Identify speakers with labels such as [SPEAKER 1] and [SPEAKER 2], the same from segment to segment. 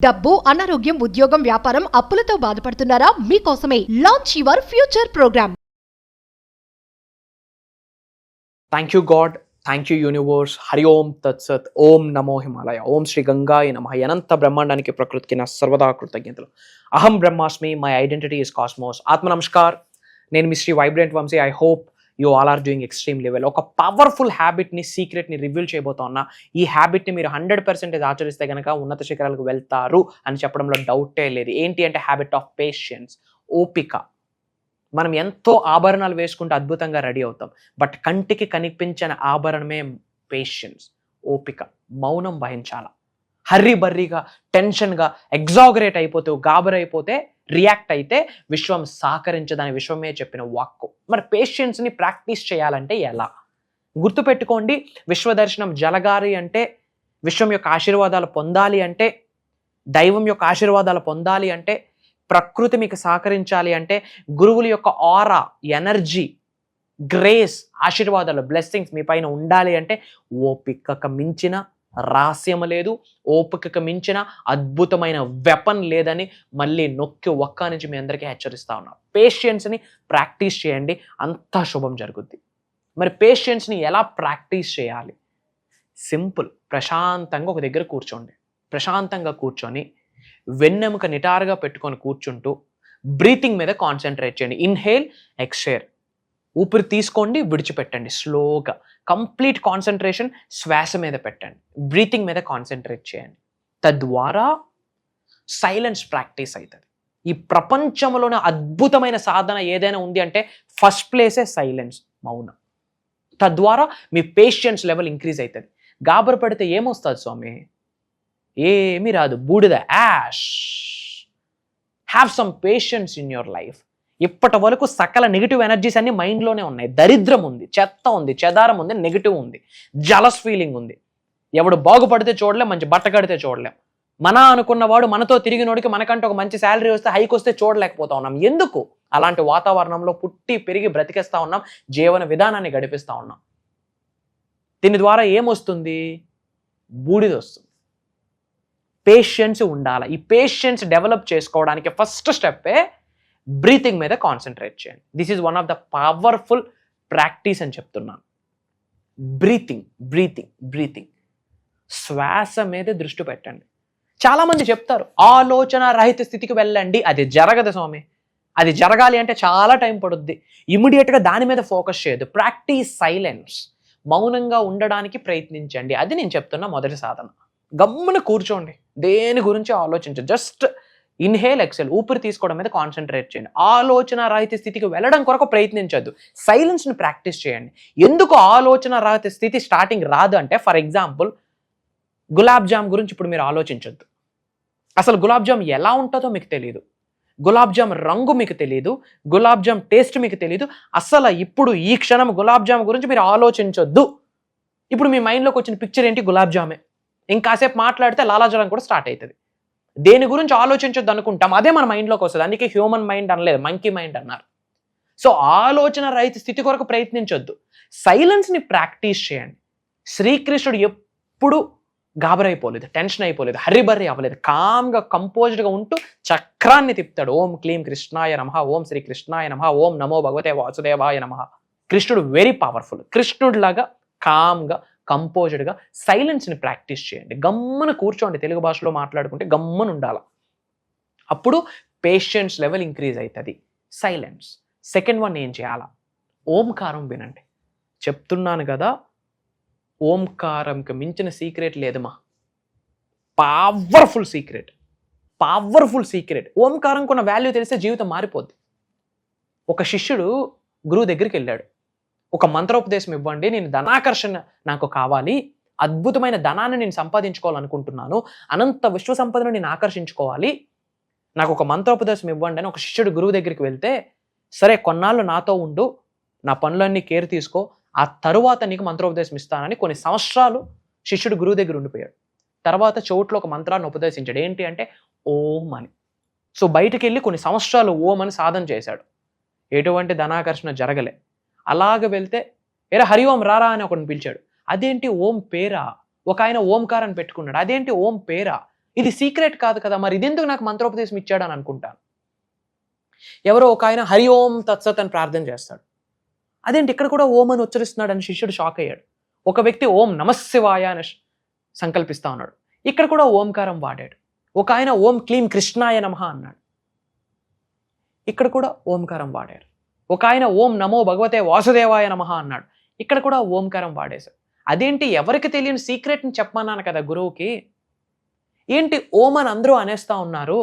[SPEAKER 1] డబ్బు, అనారోగ్యం, ఉద్యోగం, వ్యాపారం, అప్పులతో బాధపడుతున్నారా? మీకోసమే launch your future program.
[SPEAKER 2] Thank you God, thank you universe. Hari ఓం తత్సత్. ఓం నమో హిమాలయ. ఓం శ్రీ గంగాయ నమః. అనంత బ్రహ్మాండానికి ప్రకృతికి నా సర్వదా కృతజ్ఞతలు. అహం బ్రహ్మాస్మి, మై ఐడెంటిటీ ఇస్ కాస్మోస్. ఆత్మ నమస్కార్. నేను మీ Sri vibrant Vamsi. I hope you all are doing extremely well. ఒక పవర్ఫుల్ హ్యాబిట్ని, సీక్రెట్ని రివీల్ చేయబోతా ఉన్నా. ఈ హ్యాబిట్ని మీరు 100% ఆచరిస్తే కనుక ఉన్నత శిఖరాలకు వెళ్తారు అని చెప్పడంలో డౌటే లేదు. ఏంటి అంటే హ్యాబిట్ ఆఫ్ పేషెన్స్, ఓపిక. మనం ఎంతో ఆభరణాలు వేసుకుంటూ అద్భుతంగా రెడీ అవుతాం, బట్ కంటికి కనిపించిన ఆభరణమే పేషెన్స్, ఓపిక. మౌనం వహించాల. హర్రీ బర్రీగా, టెన్షన్గా, ఎగ్జాగరేట్ అయిపోతే, గాబరైపోతే, రియాక్ట్ అయితే విశ్వం సహకరించదని విశ్వమే చెప్పిన వాక్కు. మరి పేషెన్స్ని ప్రాక్టీస్ చేయాలంటే ఎలా? గుర్తుపెట్టుకోండి, విశ్వదర్శనం జరగాలి అంటే, విశ్వం యొక్క ఆశీర్వాదాలు పొందాలి అంటే, దైవం యొక్క ఆశీర్వాదాలు పొందాలి అంటే, ప్రకృతి మీకు సహకరించాలి అంటే, గురువుల యొక్క ఆరా, ఎనర్జీ, గ్రేస్, ఆశీర్వాదాలు, బ్లెస్సింగ్స్ మీ పైన ఉండాలి అంటే ఓపికకు మించిన రహస్యం లేదు, ఓపికకు మించిన అద్భుతమైన వెపన్ లేదని మళ్ళీ నొక్కి ఒక్క నుంచి మీ అందరికీ హెచ్చరిస్తా ఉన్నా. పేషెన్స్ని ప్రాక్టీస్ చేయండి, అంతా శుభం జరుగుద్ది. మరి పేషెన్స్ని ఎలా ప్రాక్టీస్ చేయాలి? సింపుల్. ప్రశాంతంగా ఒక దగ్గర కూర్చోండి. ప్రశాంతంగా కూర్చొని వెన్నెముక నిటారుగా పెట్టుకొని కూర్చుంటూ బ్రీతింగ్ మీద కాన్సన్ట్రేట్ చేయండి. Inhale, exhale. ఊపిరి తీసుకోండి, విడిచిపెట్టండి స్లోగా. కంప్లీట్ కాన్సన్ట్రేషన్ శ్వాస మీద పెట్టండి. బ్రీతింగ్ మీద కాన్సన్ట్రేట్ చేయండి. తద్వారా సైలెన్స్ ప్రాక్టీస్ అవుతుంది. ఈ ప్రపంచంలోనే అద్భుతమైన సాధన ఏదైనా ఉంది అంటే ఫస్ట్ ప్లేసే సైలెన్స్, మౌనం. తద్వారా మీ పేషెన్స్ లెవెల్ ఇంక్రీజ్ అవుతుంది. గాబరు పడితే ఏమొస్తుంది స్వామి? ఏమీ రాదు, బూడిద, ash. Have some patience in your life. ఇప్పటి వరకు సకల నెగిటివ్ ఎనర్జీస్ అన్ని మైండ్లోనే ఉన్నాయి. దరిద్రం ఉంది, చెత్త ఉంది, చెదారం ఉంది, నెగిటివ్ ఉంది, జలస్ ఫీలింగ్ ఉంది. ఎవడు బాగుపడితే చూడలేం, మంచి బట్ట కడితే చూడలేం. మన అనుకున్నవాడు మనతో తిరిగినోడికి మనకంటే ఒక మంచి శాలరీ వస్తే, హైక్ వస్తే చూడలేకపోతా ఉన్నాం. ఎందుకు? అలాంటి వాతావరణంలో పుట్టి పెరిగి బ్రతికేస్తా ఉన్నాం, జీవన విధానాన్ని గడిపిస్తూ ఉన్నాం. దీని ద్వారా ఏమొస్తుంది? బూడిద వస్తుంది. పేషెన్స్ ఉండాలి. ఈ పేషెన్స్ డెవలప్ చేసుకోవడానికి ఫస్ట్ స్టెప్పే బ్రీతింగ్ మీద కాన్సన్ట్రేట్ చేయండి. This is one of the powerful practice అని చెప్తున్నాను. Breathing, breathing, breathing. శ్వాస మీద దృష్టి పెట్టండి. చాలామంది చెప్తారు ఆలోచన రహిత స్థితికి వెళ్ళండి. అది జరగదు స్వామి. అది జరగాలి అంటే చాలా టైం పడుద్ది. ఇమీడియట్గా దాని మీద ఫోకస్ చేయదు. Practice silence. మౌనంగా ఉండడానికి ప్రయత్నించండి. అది నేను చెప్తున్న మొదటి సాధన. గమ్మున కూర్చోండి, దేని గురించి ఆలోచించండి. Just inhale, exhale. ఊపిరి తీసుకోవడం మీద కాన్సన్ట్రేట్ చేయండి. ఆలోచన రహిత స్థితికి వెళ్ళడం కొరకు ప్రయత్నించద్దు. సైలెన్స్ని ప్రాక్టీస్ చేయండి. ఎందుకు ఆలోచన రహిత స్థితి స్టార్టింగ్ రాదు అంటే, ఫర్ ఎగ్జాంపుల్ గులాబ్ జామ్ గురించి ఇప్పుడు మీరు ఆలోచించొద్దు. అసలు గులాబ్ జామ్ ఎలా ఉంటుందో మీకు తెలియదు. గులాబ్ జామ్ రంగు మీకు తెలియదు. గులాబ్ జామ్ టేస్ట్ మీకు తెలియదు. అసలు ఇప్పుడు ఈ క్షణం గులాబ్ జామ్ గురించి మీరు ఆలోచించొద్దు. ఇప్పుడు మీ మైండ్లోకి వచ్చిన పిక్చర్ ఏంటి? గులాబ్ జామే. ఇంకాసేపు మాట్లాడితే లాలాజలం కూడా స్టార్ట్ అవుతుంది. దేని గురించి ఆలోచించొద్దు అనుకుంటాం, అదే మన మైండ్లోకి వస్తుంది. అందుకే హ్యూమన్ మైండ్ అనలేదు, మంకీ మైండ్ అన్నారు. సో ఆలోచన రహిత స్థితి కొరకు ప్రయత్నించొద్దు. సైలెన్స్ని ప్రాక్టీస్ చేయండి. శ్రీకృష్ణుడు ఎప్పుడు గాబరైపోలేదు, టెన్షన్ అయిపోలేదు, హర్రిబర్రీ అవ్వలేదు. కామ్గా, కంపోజ్డ్గా ఉంటూ చక్రాన్ని తిప్పుతాడు. ఓం క్లీం కృష్ణాయ నమః, ఓం శ్రీ కృష్ణాయ నమః, ఓం నమో భగవతే వాసుదేవాయ నమః. కృష్ణుడు వెరీ పవర్ఫుల్. కృష్ణుడిలాగా కామ్గా, కంపోజ్డ్గా సైలెన్స్ని ప్రాక్టీస్ చేయండి. గమ్మున కూర్చోండి. తెలుగు భాషలో మాట్లాడుకుంటే గమ్మున ఉండాలి. అప్పుడు పేషెన్స్ లెవెల్ ఇంక్రీజ్ అవుతుంది. సైలెన్స్. సెకండ్ వన్ ఏం చేయాలా? ఓంకారం వినండి. చెప్తున్నాను కదా, ఓంకారంకి మించిన సీక్రెట్ లేదమ్మా. Powerful secret, powerful secret. ఓంకారంకి ఉన్న వాల్యూ తెలిస్తే జీవితం మారిపోద్ది. ఒక శిష్యుడు గురువు దగ్గరికి వెళ్ళాడు. ఒక మంత్రోపదేశం ఇవ్వండి, నేను ధనాకర్షణ నాకు కావాలి, అద్భుతమైన ధనాన్ని నేను సంపాదించుకోవాలనుకుంటున్నాను, అనంత విశ్వ సంపదను నేను ఆకర్షించుకోవాలి, నాకు ఒక మంత్రోపదేశం ఇవ్వండి అని ఒక శిష్యుడు గురువు దగ్గరికి వెళ్తే, సరే కొన్నాళ్ళు నాతో ఉండు, నా పనులన్నీ కేర్ తీసుకో, ఆ తరువాత నీకు మంత్రోపదేశం ఇస్తానని కొన్ని సంవత్సరాలు శిష్యుడు గురువు దగ్గర ఉండిపోయాడు. తర్వాత చోట్లో ఒక మంత్రాన్ని ఉపదేశించాడు. ఏంటి అంటే ఓం అని. సో బయటికి వెళ్ళి కొన్ని సంవత్సరాలు ఓం అని సాధన చేశాడు. ఎటువంటి ధనాకర్షణ జరగలే. అలాగ వెళ్తే ఏరా హరి ఓం రారా అని ఒకరిని పిలిచాడు. అదేంటి ఓం పేరా? ఒక ఆయన ఓంకారాన్ని పెట్టుకున్నాడు. అదేంటి ఓం పేరా? ఇది సీక్రెట్ కాదు కదా, మరి ఇదెందుకు నాకు మంత్రోపదేశం ఇచ్చాడు అని అనుకుంటాను. ఎవరో ఒక ఆయన హరి ఓం తత్సత్ అని ప్రార్థన చేస్తాడు. అదేంటి ఇక్కడ కూడా ఓం అని ఉచ్చరిస్తున్నాడు అని శిష్యుడు షాక్ అయ్యాడు. ఒక వ్యక్తి ఓం నమశివాయ అని సంకల్పిస్తా ఉన్నాడు, ఇక్కడ కూడా ఓంకారం వాడాడు. ఒక ఆయన ఓం క్లీం కృష్ణాయ నమః అన్నాడు, ఇక్కడ కూడా ఓంకారం వాడారు. ఒక ఆయన ఓం నమో భగవతే వాసుదేవాయ నమః అన్నాడు, ఇక్కడ కూడా ఓంకారం వాడేశారు. అదేంటి ఎవరికి తెలియని సీక్రెట్ని చెప్పమన్నాను కదా గురువుకి, ఏంటి ఓం అని అందరూ అనేస్తా ఉన్నారు,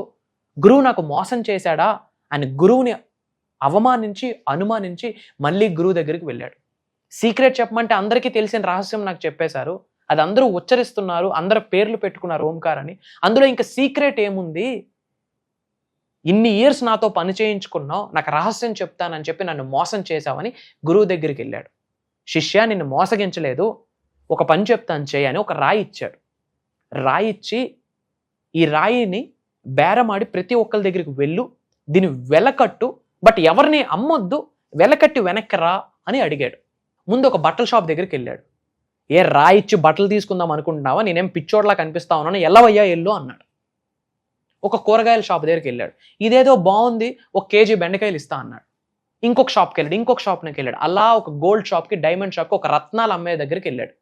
[SPEAKER 2] గురువు నాకు మోసం చేశాడా అని గురువుని అవమానించి అనుమానించి మళ్ళీ గురువు దగ్గరికి వెళ్ళాడు. సీక్రెట్ చెప్పమంటే అందరికీ తెలిసిన రహస్యం నాకు చెప్పేశారు, అది అందరూ ఉచ్చరిస్తున్నారు, అందరు పేర్లు పెట్టుకున్నారు ఓంకారాన్ని, అందులో ఇంకా సీక్రెట్ ఏముంది, ఇన్ని ఇయర్స్ నాతో పని చేయించుకున్నావు, నాకు రహస్యం చెప్తానని చెప్పి నన్ను మోసం చేశావని గురువు దగ్గరికి వెళ్ళాడు. శిష్య నిన్ను మోసగించలేదు, ఒక పని చెప్తాను చేయని ఒక రాయి ఇచ్చాడు. రాయి ఇచ్చి ఈ రాయిని బేరమాడి ప్రతి ఒక్కరి దగ్గరికి వెళ్ళు, దీన్ని వెలకట్టు, బట్ ఎవరిని అమ్మొద్దు, వెలకట్టి వెనక్కి రా అని అడిగాడు. ముందు ఒక బట్టల షాప్ దగ్గరికి వెళ్ళాడు. ఏ రాయి ఇచ్చి బట్టలు తీసుకుందాం అనుకుంటున్నావా, నేనేం పిచ్చోడ్లా కనిపిస్తా ఉన్నాను, ఎల్లవయ్యా ఎల్లు అన్నాడు. ఒక కూరగాయల షాప్ దగ్గరికి వెళ్ళాడు, ఇదేదో బాగుంది, 1 కేజీ బెండకాయలు ఇస్తా అన్నాడు. ఇంకొక షాప్కి వెళ్ళాడు, ఇంకొక షాప్కి వెళ్ళాడు, అలా ఒక గోల్డ్ షాప్కి, డైమండ్ షాప్కి, ఒక రత్నాలు అమ్మే దగ్గరికి వెళ్ళాడు.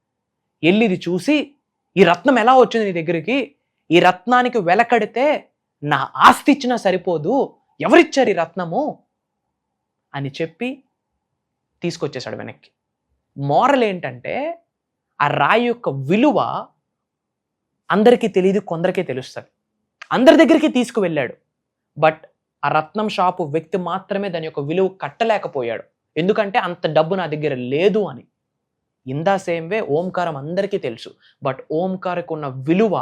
[SPEAKER 2] వెళ్ళి ఇది చూసి, ఈ రత్నం ఎలా వచ్చింది నీ దగ్గరికి, ఈ రత్నానికి వెలకడితే నా ఆస్తి ఇచ్చినా సరిపోదు, ఎవరిచ్చారు ఈ రత్నము అని చెప్పి తీసుకొచ్చేసాడు వెనక్కి. మోరల్ ఏంటంటే ఆ రాయి యొక్క విలువ అందరికీ తెలియదు, కొందరికే తెలుస్తుంది. అందరి దగ్గరికి తీసుకువెళ్ళాడు, బట్ ఆ రత్నం షాపు వ్యక్తి మాత్రమే దాని యొక్క విలువ కట్టలేకపోయాడు, ఎందుకంటే అంత డబ్బు నా దగ్గర లేదు అని. ఇన్ ద సేమ్ వే ఓంకారం అందరికీ తెలుసు, బట్ ఓంకారకు ఉన్న విలువ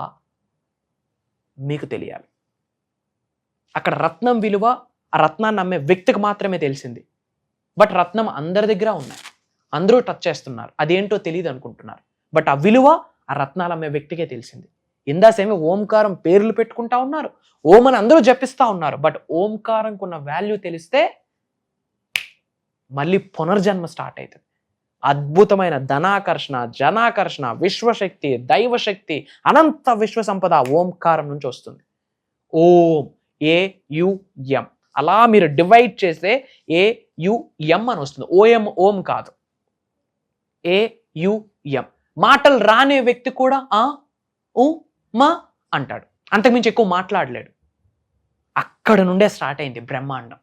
[SPEAKER 2] మీకు తెలియాలి. అక్కడ రత్నం విలువ ఆ రత్నాన్ని నమ్మే వ్యక్తికి మాత్రమే తెలిసింది, బట్ రత్నం అందరి దగ్గర ఉన్నాయి, అందరూ టచ్ చేస్తున్నారు, అదేంటో తెలియదు అనుకుంటున్నారు, బట్ ఆ విలువ ఆ రత్నాలు అమ్మే వ్యక్తికే తెలిసింది. ఇందా సేమే ఓంకారం పేర్లు పెట్టుకుంటా ఉన్నారు, ఓం అని అందరూ జపిస్తా ఉన్నారు, బట్ ఓంకారంకు ఉన్న వాల్యూ తెలిస్తే మళ్ళీ పునర్జన్మ స్టార్ట్ అవుతుంది. అద్భుతమైన ధనాకర్షణ, జనాకర్షణ, విశ్వశక్తి, దైవశక్తి, అనంత విశ్వ సంపద ఓంకారం నుంచి వస్తుంది. ఓం AUM అలా మీరు డివైడ్ చేస్తే AUM అని వస్తుంది. ఓఎం ఓం కాదు, AUM. మాటలు రానే వ్యక్తి కూడా మా అంటాడు, అంతకుమించి ఎక్కువ మాట్లాడలేడు. అక్కడ నుండే స్టార్ట్ అయింది బ్రహ్మాండం.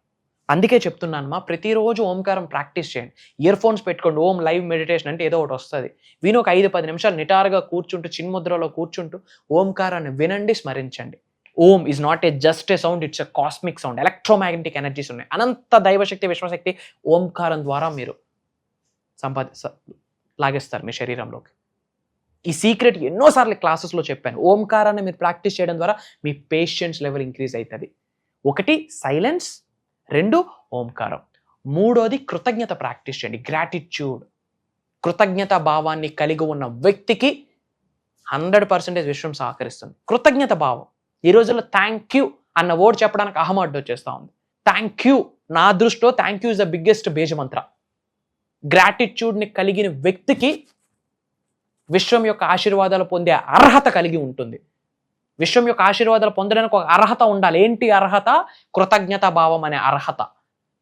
[SPEAKER 2] అందుకే చెప్తున్నాను ప్రతిరోజు ఓంకారం ప్రాక్టీస్ చేయండి. ఇయర్ ఫోన్స్ పెట్టుకోండి, ఓం లైవ్ మెడిటేషన్ అంటే ఏదో ఒకటి వస్తుంది, విని ఒక 5-10 నిమిషాలు నిటారుగా కూర్చుంటూ చిన్ముద్రలో కూర్చుంటూ ఓంకారాన్ని వినండి, స్మరించండి. Om is not just a sound, it's a cosmic sound. Electromagnetic energies ఉన్నాయి, అనంత దైవశక్తి, విశ్వశక్తి ఓంకారం ద్వారా మీరు లాగేస్తారు మీ శరీరంలోకి. ఈ సీక్రెట్ ఎన్నోసార్లు క్లాసెస్లో చెప్పాను. ఓంకారాన్ని మీరు ప్రాక్టీస్ చేయడం ద్వారా మీ పేషెన్స్ లెవెల్ ఇంక్రీజ్ అవుతుంది. 1 సైలెన్స్, 2 ఓంకారం, 3 కృతజ్ఞత ప్రాక్టీస్ చేయండి, గ్రాటిట్యూడ్. కృతజ్ఞత భావాన్ని కలిగి ఉన్న వ్యక్తికి 100% విశ్వం సహకరిస్తుంది. కృతజ్ఞత భావం. ఈ రోజుల్లో థ్యాంక్ యూ అన్న వర్డ్ చెప్పడానికి అహం అడ్డు వచ్చేస్తా ఉంది. థ్యాంక్ యూ, నా దృష్టిలో thank you is the biggest బీజమంత్ర. గ్రాటిట్యూడ్ని కలిగిన వ్యక్తికి విశ్వం యొక్క ఆశీర్వాదాలు పొందే అర్హత కలిగి ఉంటుంది. విశ్వం యొక్క ఆశీర్వాదాలు పొందడానికి ఒక అర్హత ఉండాలి. ఏంటి అర్హత? కృతజ్ఞత భావం అనే అర్హత.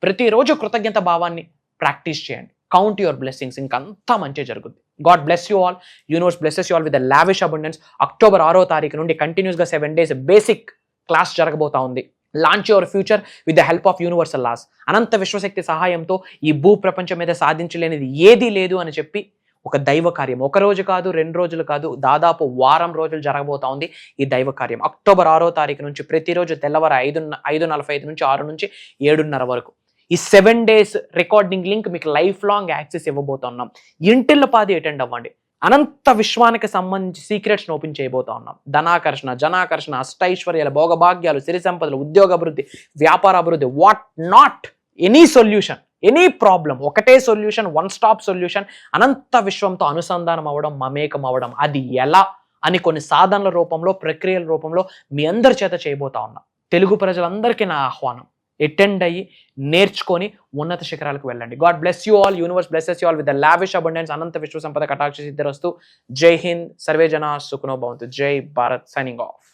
[SPEAKER 2] ప్రతిరోజు కృతజ్ఞత భావాన్ని ప్రాక్టీస్ చేయండి. కౌంట్ యువర్ బ్లెస్సింగ్స్, ఇంకంతా మంచిగా జరుగుతుంది. God bless you all. Universe blesses you all with the lavish abundance. October 6వ తారీఖు నుండి కంటిన్యూస్గా 7 days బేసిక్ క్లాస్ జరగబోతా ఉంది. Launch your future with the help of universal laws. అనంత విశ్వశక్తి సహాయంతో ఈ భూ ప్రపంచం మీద సాధించలేనిది ఏదీ లేదు అని చెప్పి ఒక దైవ కార్యం 1 రోజు కాదు, 2 రోజులు కాదు, దాదాపు వారం రోజులు జరగబోతా ఉంది ఈ దైవ కార్యం. అక్టోబర్ 6వ తారీఖు నుంచి ప్రతిరోజు తెల్లవారు 5:45 నుంచి 6 నుంచి 7:30 వరకు ఈ 7 days రికార్డింగ్ లింక్ మీకు లైఫ్ లాంగ్ యాక్సెస్ ఇవ్వబోతున్నాం. ఇంటిల్లపాది అటెండ్ అవ్వండి. అనంత విశ్వానికి సంబంధించి సీక్రెట్స్ ఓపెన్ చేయబోతా ఉన్నాం. ధనాకర్షణ, జనాకర్షణ, అష్టైశ్వర్యాలు, భోగభాగ్యాలు, సిరి సంపదలు, ఉద్యోగ అభివృద్ధి, వ్యాపార అభివృద్ధి, what not, any solution, any problem, ఒకటే సొల్యూషన్, 1 stop సొల్యూషన్. అనంత విశ్వంతో అనుసంధానం అవ్వడం, మమేకం అవ్వడం. అది ఎలా అని కొన్ని సాధనల రూపంలో, ప్రక్రియల రూపంలో మీ అందరి చేత చేయబోతా ఉన్నాం. తెలుగు ప్రజలందరికీ నా ఆహ్వానం. అటెండ్ అయ్యి నేర్చుకొని ఉన్నత శిఖరాలకు వెళ్ళండి. God bless you all. Universe blesses you all with the lavish abundance. అనంత విశ్వ సంపద కటాక్ష సిద్ధిరస్తు. జై హింద్. సర్వే జనా సుఖనో భవంతు. జై భారత్. Signing off.